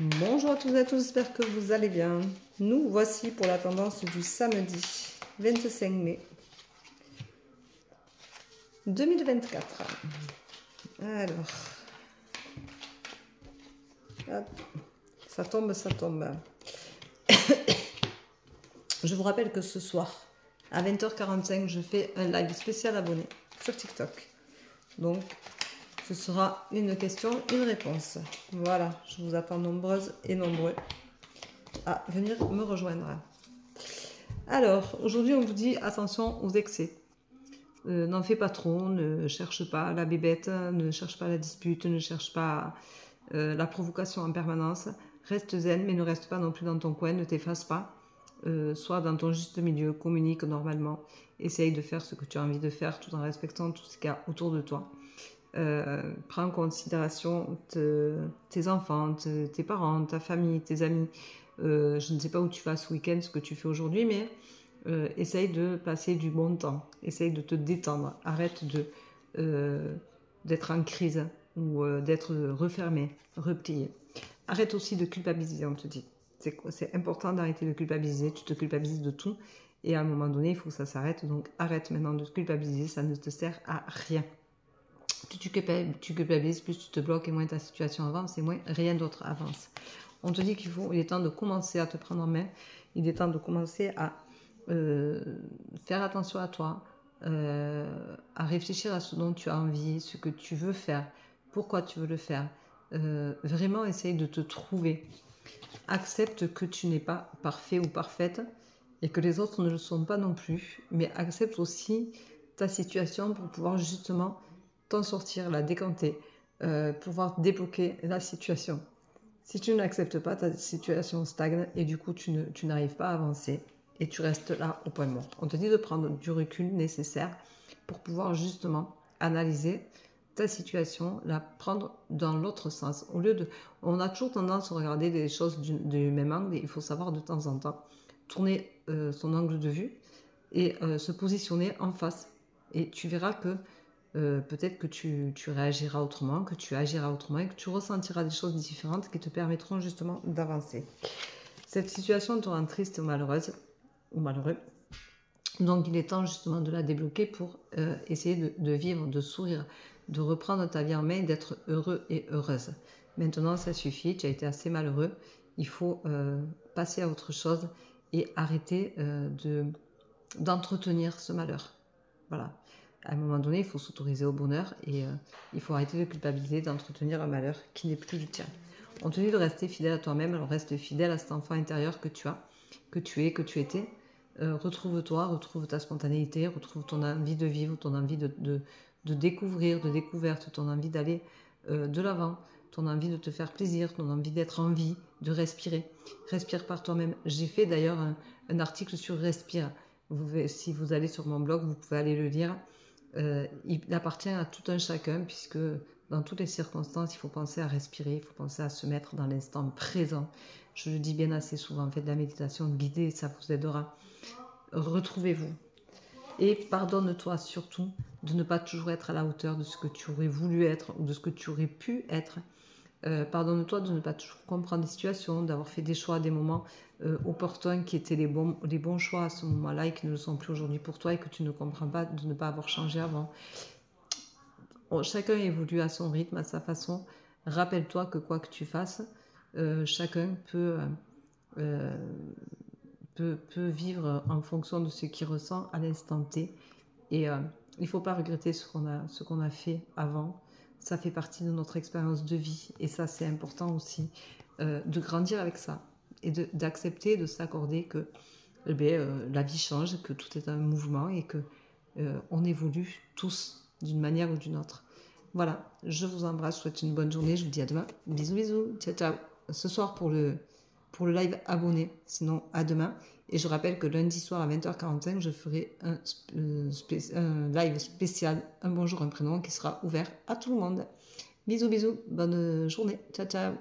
Bonjour à tous et à tous, j'espère que vous allez bien. Nous voici pour la tendance du samedi 25 mai 2024. Alors, hop, ça tombe, ça tombe. Je vous rappelle que ce soir, à 20h45, je fais un live spécial abonné sur TikTok. Donc, ce sera une question, une réponse. Voilà, je vous attends nombreuses et nombreux à venir me rejoindre. Alors, aujourd'hui, on vous dit attention aux excès. N'en fais pas trop, ne cherche pas la bébête, ne cherche pas la dispute, ne cherche pas la provocation en permanence. Reste zen, mais ne reste pas non plus dans ton coin, ne t'efface pas. Sois dans ton juste milieu, communique normalement. Essaye de faire ce que tu as envie de faire tout en respectant tout ce qu'il y a autour de toi. Prends en considération tes enfants, tes parents, ta famille, tes amis. Je ne sais pas où tu vas ce week-end, ce que tu fais aujourd'hui, mais essaye de passer du bon temps. Essaye de te détendre. Arrête d'être en crise ou d'être refermé, replié. Arrête aussi de culpabiliser, on te dit. C'est important d'arrêter de culpabiliser. Tu te culpabilises de tout. Et à un moment donné, il faut que ça s'arrête. Donc arrête maintenant de te culpabiliser. Ça ne te sert à rien. Plus tu culpabilises, plus tu te bloques et moins ta situation avance et moins rien d'autre avance. On te dit il est temps de commencer à te prendre en main. Il est temps de commencer à faire attention à toi, à réfléchir à ce dont tu as envie, ce que tu veux faire, pourquoi tu veux le faire. Vraiment essaye de te trouver. Accepte que tu n'es pas parfait ou parfaite et que les autres ne le sont pas non plus, mais accepte aussi ta situation pour pouvoir justement t'en sortir, la décanter, pouvoir débloquer la situation. Si tu n'acceptes pas, ta situation stagne et du coup tu n'arrives pas à avancer et tu restes là au point mort. On te dit de prendre du recul nécessaire pour pouvoir justement analyser ta situation, la prendre dans l'autre sens. Au lieu de, on a toujours tendance à regarder les choses du même angle et il faut savoir de temps en temps tourner son angle de vue et se positionner en face. Et tu verras que peut-être que tu réagiras autrement, que tu agiras autrement et que tu ressentiras des choses différentes qui te permettront justement d'avancer. Cette situation te rend triste ou malheureuse, ou malheureux. Donc il est temps justement de la débloquer pour essayer de vivre, de sourire, de reprendre ta vie en main et d'être heureux et heureuse. Maintenant ça suffit, tu as été assez malheureux, il faut passer à autre chose et arrêter d'entretenir ce malheur. Voilà. À un moment donné, il faut s'autoriser au bonheur et il faut arrêter de culpabiliser, d'entretenir un malheur qui n'est plus le tien. On te dit de rester fidèle à toi-même, alors reste fidèle à cet enfant intérieur que tu as, que tu es, que tu étais. Retrouve-toi, retrouve ta spontanéité, retrouve ton envie de vivre, ton envie de découvrir, de découverte, ton envie d'aller de l'avant, ton envie de te faire plaisir, ton envie d'être en vie, de respirer. Respire par toi-même. J'ai fait d'ailleurs un article sur Respire. Si vous allez sur mon blog, vous pouvez aller le lire. Il appartient à tout un chacun puisque dans toutes les circonstances, il faut penser à respirer, il faut penser à se mettre dans l'instant présent. Je le dis bien assez souvent, faites de la méditation guidée, ça vous aidera. Retrouvez-vous. Et pardonne-toi surtout de ne pas toujours être à la hauteur de ce que tu aurais voulu être ou de ce que tu aurais pu être. Pardonne-toi de ne pas toujours comprendre les situations, d'avoir fait des choix à des moments opportuns qui étaient les bons choix à ce moment-là et qui ne le sont plus aujourd'hui pour toi et que tu ne comprends pas de ne pas avoir changé avant. Chacun évolue à son rythme, à sa façon. Rappelle-toi que quoi que tu fasses, chacun peut vivre en fonction de ce qu'il ressent à l'instant T. Et il ne faut pas regretter ce qu'on a fait avant. Ça fait partie de notre expérience de vie. Et ça, c'est important aussi de grandir avec ça. Et d'accepter, de s'accorder que la vie change, que tout est un mouvement et que on évolue tous d'une manière ou d'une autre. Voilà, je vous embrasse, je vous souhaite une bonne journée. Je vous dis à demain. Bisous, bisous. Ciao, ciao. Ce soir pour le live abonné. Sinon, à demain. Et je rappelle que lundi soir à 20h45, je ferai un live spécial, un bonjour, un prénom, qui sera ouvert à tout le monde. Bisous, bisous, bonne journée. Ciao, ciao.